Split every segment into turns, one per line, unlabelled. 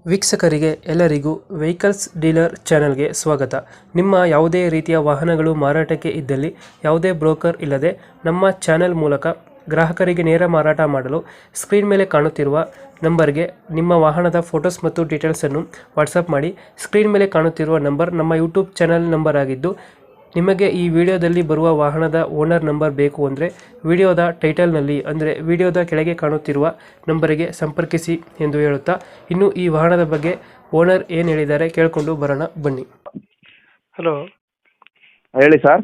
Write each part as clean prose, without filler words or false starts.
ವೀಕ್ಷಕರಿಗೆ ಎಲ್ಲರಿಗೂ vehicles dealer ಚಾನೆಲ್ಗೆ ಸ್ವಾಗತ. ನಿಮ್ಮ ಯಾವುದೇ ರೀತಿಯ ವಾಹನಗಳು ಮಾರಾಟಕ್ಕೆ ಇದ್ದಲ್ಲಿ ಯಾವುದೇ ಬ್ರೋಕರ್ ಇಲ್ಲದೆ ನಮ್ಮ ಚಾನೆಲ್ ಮೂಲಕ ಗ್ರಾಹಕರಿಗೆ ನೇರ ಮಾರಾಟ ಮಾಡಲು ಸ್ಕ್ರೀನ್ ಮೇಲೆ ಕಾಣುತ್ತಿರುವ ನಂಬರ್ಗೆ ನಿಮ್ಮ ವಾಹನದ ಫೋಟೋಸ್ ಮತ್ತು ಡೀಟೇಲ್ಸನ್ನು ವಾಟ್ಸಪ್ ಮಾಡಿ. ಸ್ಕ್ರೀನ್ ಮೇಲೆ ಕಾಣುತ್ತಿರುವ ನಂಬರ್ ನಮ್ಮ ಯೂಟ್ಯೂಬ್ ಚಾನೆಲ್ ನಂಬರ್ ಆಗಿದ್ದು, ನಿಮಗೆ ಈ ವಿಡಿಯೋದಲ್ಲಿ ಬರುವ ವಾಹನದ ಓನರ್ ನಂಬರ್ ಬೇಕು ಅಂದರೆ ವಿಡಿಯೋದ ಟೈಟಲ್ನಲ್ಲಿ ಅಂದರೆ ವಿಡಿಯೋದ ಕೆಳಗೆ ಕಾಣುತ್ತಿರುವ ನಂಬರಿಗೆ ಸಂಪರ್ಕಿಸಿ ಎಂದು ಹೇಳುತ್ತಾ, ಇನ್ನು ಈ ವಾಹನದ ಬಗ್ಗೆ ಓನರ್ ಏನು ಹೇಳಿದ್ದಾರೆ ಕೇಳಿಕೊಂಡು ಬರೋಣ ಬನ್ನಿ. ಹಲೋ
ಹೇಳಿ ಸರ್.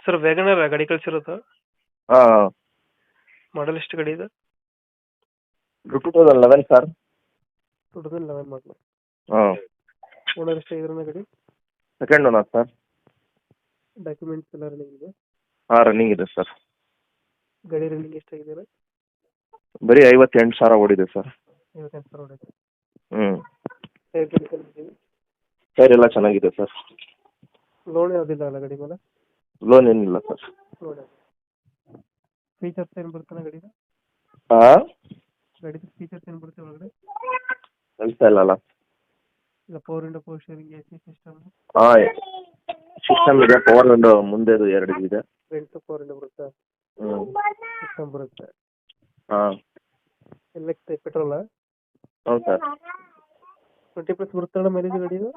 ಸರ್, ವ್ಯಾಗನರ್ ಗಾಡಿ ಕಳಿಸಿರೋದು?
ಹಾಂ,
ಮಾಡಲ್ ಎಷ್ಟು ಗಾಡಿ ಇದೆ?
2011 ಸರ್.
2011 ಮಾಡಲು.
ಹಾಂ,
ಓನರ್ ಎಷ್ಟಾಗಿದ್ರೆ ಗಾಡಿ?
Second owner sir.
ಡಾಕ್ಯುಮೆಂಟ್ಸ್ ಎಲ್ಲ ರನ್ನಿಂಗ್ ಇದೆ?
ಹಾಂ, ರನ್ನಿಂಗ್ ಇದೆ ಸರ್.
ಗಾಡಿ ರನ್ನಿಂಗ್ ಎಷ್ಟಾಗಿದೆ?
ಬರೀ 58,000 ಓಡಿದೆ ಸರ್.
58,000 ಹೊಡೆಯುತ್ತೆ.
ಹ್ಞೂ,
ಟೈರ್ ಕಂಡೀಷನ್ ಇದೆ?
ಟೈರ್ ಎಲ್ಲ ಚೆನ್ನಾಗಿದೆ ಸರ್.
ಲೋನ್ ಯಾವುದಿಲ್ಲ ಅಲ್ಲ ಗಾಡಿ ಮೇಲೆ?
ಲೋನ್ ಏನಿಲ್ಲ ಸರ್.
ಲೋನ್ ಫೀಚರ್ಸ್ ಏನು ಬರ್ತದೆ ಗಾಡಿದು?
ಹಾಂ,
ಗಾಡಿದು ಫೀಚರ್ಸ್ ಏನು ಬರುತ್ತೆ ಒಳಗಡೆ?
ಕೆಲಸ ಇಲ್ಲಲ್ಲ.
ಇಲ್ಲ power window, power steering, A C system?
ಹಾಂ, ಸಿಸ್ಟಮ್ ಇದೆ. ಪವರ್ ವಿಂಡೋ ಮುಂದೆದು 2 ಇದೆ.
ಫ್ರಂಟ್ ಪವರ್ ವಿಂಡೋ ಬರುತ್ತೆ?
ಹ್ಞೂ,
ಸಿಸ್ಟಮ್ ಬರುತ್ತೆ.
ಹಾಂ.
ಎಲ್ಲಕ್ಕೆ ಪೆಟ್ರೋಲ?
ಹೌದು ಸರ್.
20+ ಬರುತ್ತಲ್ಲ ಮೈಲೇಜ್ ಗಾಡಿದು?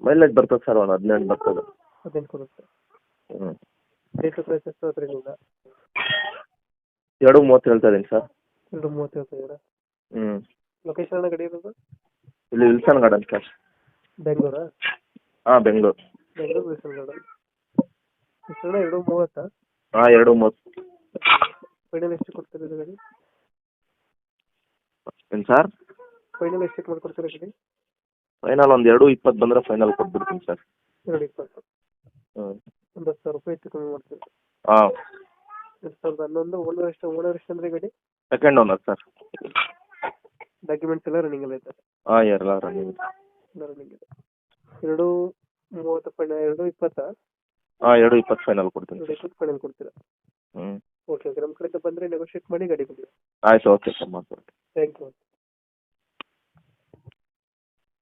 ಮೈಲೇಜ್ ಬರ್ತದೆ ಸರ್, ಒಂದು 18 ಬರ್ತದೆ.
18 ಕೊಡುತ್ತೆ.
ಹ್ಞೂ,
ರೇಟ್ ಪ್ರೈಸ್ ಎಷ್ಟು ಅದರಿಂದ?
2.30 ಹೇಳ್ತಾ ಇದ್ದೀನಿ ಸರ್.
2.30 ಹೇಳ್ತಿದ್ದೀರಾ?
ಹ್ಞೂ,
ಲೊಕೇಶನ್ ಗಾಡಿ ಇರೋದು?
ಇಲ್ಲಿ ವಿಲ್ಸನ್ ಗಾರ್ಡನ್ ಸರ್.
ಬೆಂಗಳೂರಾ?
ಹಾಂ, ಬೆಂಗಳೂರು.
Bengaluru Wilson garden. ಎಷ್ಟು 2.30?
ಹಾಂ, 2.30.
ಫೈನಲ್ ಎಷ್ಟು ಕೊಡ್ತೀರಾ ಇದು ಗಾಡಿ?
ಏನು ಸರ್?
ಫೈನಲ್ ಎಷ್ಟಕ್ಕೆ ಮಾಡ್ಕೊಡ್ತೀರಾ ಗಾಡಿ?
ಫೈನಲ್ ಒಂದು 2.20 ಬಂದರೆ ಫೈನಲ್ ಕೊಟ್ಬಿಡ್ತೀನಿ ಸರ್.
2.20?
ಹ್ಞೂ,
ಒಂದು 10,000 ರೂಪಾಯಿ ಹೆಚ್ಚು ಕಮ್ಮಿ ಮಾಡ್ತೀರಾ?
ಹಾಂ.
2011 ಓನರ್ ಎಷ್ಟು ಅಂದರೆ ಗಾಡಿ?
Second owner sir.
ಡಾಕ್ಯುಮೆಂಟ್ಸ್ ಎಲ್ಲ ರನ್ನಿಂಗ್ ಎಲ್ಲ ಐತೆ?
ಹಾಂ, ಎಲ್ಲ ರನ್ನಿಂಗ್.
ಎಲ್ಲ ರನ್ನಿಂಗ್ ಇದೆ. 2.30 ಫೈನಲ್? 2.20?
ಹಾಂ, 2.20 ಫೈನಲ್ ಕೊಡ್ತೀನಿ.
2.20 ಫೈನಲ್ ಕೊಡ್ತೀರಾ?
ಹ್ಞೂ,
ಓಕೆ ಓಕೆ, ನಮ್ಮ ಕಡೆಯಿಂದ ಬಂದರೆ ನೆಗೋಷಿಯೇಟ್ ಮಾಡಿ ಗಾಡಿ ಕೊಡಿ.
ಆಯಿತು, ಓಕೆ ಸರ್, ಮಾಡ್ಕೊಡ್ತೀನಿ.
Thank you.